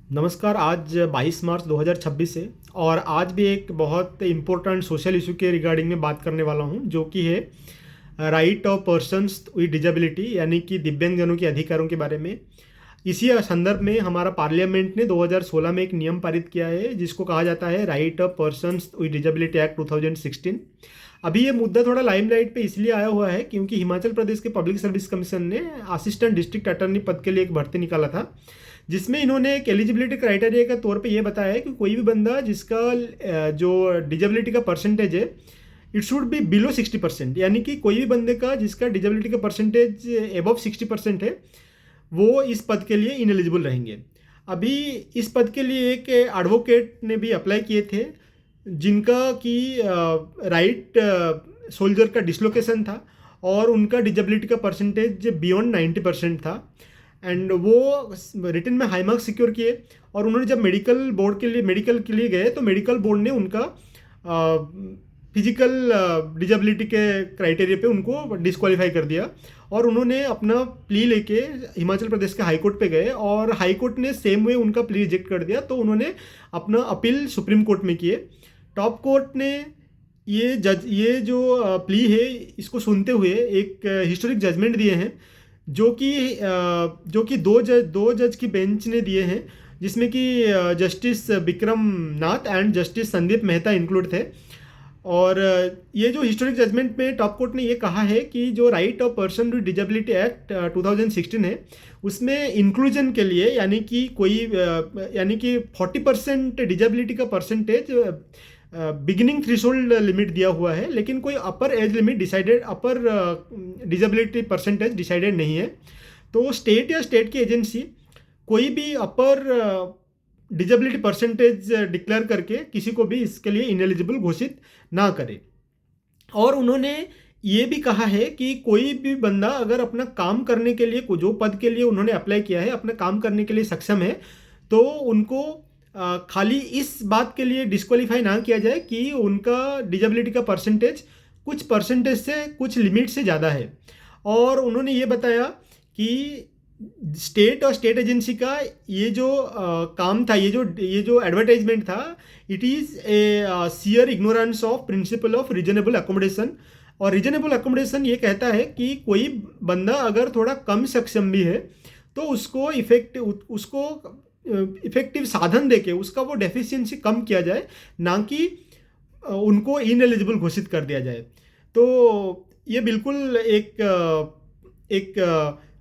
नमस्कार। आज 22 मार्च 2026 है और आज भी एक बहुत इम्पोर्टेंट सोशल इशू के रिगार्डिंग में बात करने वाला हूं, जो कि है right of persons with disability, यानी कि दिव्यांगजनों के अधिकारों के बारे में। इसी संदर्भ में हमारा पार्लियामेंट ने 2016 में एक नियम पारित किया है जिसको कहा जाता है right of persons with disability act 2016। अभी ये मुद्दा थोड़ा लाइमलाइट पे इसलिए आया हुआ है क्योंकि हिमाचल प्रदेश के पब्लिक सर्विस कमीशन ने असिस्टेंट डिस्ट्रिक्ट अटर्नी पद के लिए एक भर्ती निकाला था, जिसमें इन्होंने एक एलिजिबिलिटी क्राइटेरिया के तौर पे ये बताया है कि कोई भी बंदा जिसका जो डिजेबिलिटी का परसेंटेज है इट शुड बी बिलो 60%, यानी कि कोई भी बंदे का जिसका डिजेबिलिटी का परसेंटेज एबव 60% है वो इस पद के लिए इनएलिजिबल रहेंगे। अभी इस पद के लिए एक एडवोकेट ने भी अप्लाई किए थे जिनका कि राइट सोल्जर का डिसलोकेशन था और उनका डिजेबिलिटी का परसेंटेज बियॉन्ड 90% था, एंड वो रिटन में हाई मार्क्स सिक्योर किए। और उन्होंने जब मेडिकल के लिए गए तो मेडिकल बोर्ड ने उनका फिजिकल डिजेबिलिटी के क्राइटेरिया पे उनको डिस्क्वालीफाई कर दिया और उन्होंने अपना प्ली लेके हिमाचल प्रदेश के हाई कोर्ट पे गए और हाई कोर्ट ने सेम वे उनका प्ली रिजेक्ट कर दिया। तो उन्होंने अपना अपील सुप्रीम कोर्ट में किए। टॉप कोर्ट ने ये जो प्ली है इसको सुनते हुए एक हिस्टोरिक जजमेंट दिए हैं, जो कि दो जज की बेंच ने दिए हैं, जिसमें कि justice Vikram Nath and justice Sandeep Mehta include थे। और ये जो हिस्टोरिक जजमेंट में टॉप कोर्ट ने ये कहा है कि जो right of person with disability act 2016 है उसमें इंक्लूजन के लिए, यानी कि 40% डिजेबिलिटी का परसेंटेज बिगिनिंग थ्रेशोल्ड लिमिट दिया हुआ है, लेकिन कोई अपर एज लिमिट डिसाइडेड, अपर डिजेबिलिटी परसेंटेज डिसाइडेड नहीं है। तो स्टेट या स्टेट की एजेंसी कोई भी अपर डिजेबिलिटी परसेंटेज डिक्लेयर करके किसी को भी इसके लिए इनएलिजिबल घोषित ना करे। और उन्होंने ये भी कहा है कि कोई भी बंदा अगर अपना काम करने के लिए, जो पद के लिए उन्होंने अप्लाई किया है, अपना काम करने के लिए सक्षम है, तो उनको खाली इस बात के लिए डिस्क्वालीफाई ना किया जाए कि उनका डिजेबिलिटी का परसेंटेज कुछ परसेंटेज से, कुछ लिमिट से ज़्यादा है। और उन्होंने ये बताया कि स्टेट और स्टेट एजेंसी का ये जो काम था, ये जो एडवर्टाइजमेंट था, it is a sheer ignorance of principle of reasonable accommodation. और रीजनेबल अकोमोडेशन ये कहता है कि कोई बंदा अगर थोड़ा कम सक्षम भी है तो उसको इफेक्टिव साधन देके उसका वो डेफिशिएंसी कम किया जाए, ना कि उनको इनएलिजिबल घोषित कर दिया जाए। तो ये बिल्कुल एक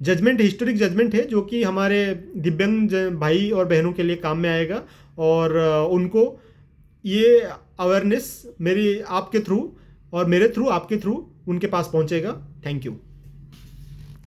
जजमेंट, हिस्टोरिक जजमेंट है जो कि हमारे दिव्यांग भाई और बहनों के लिए काम में आएगा। और उनको ये अवेयरनेस आपके थ्रू और मेरे थ्रू, आपके थ्रू उनके पास पहुंचेगा। Thank you.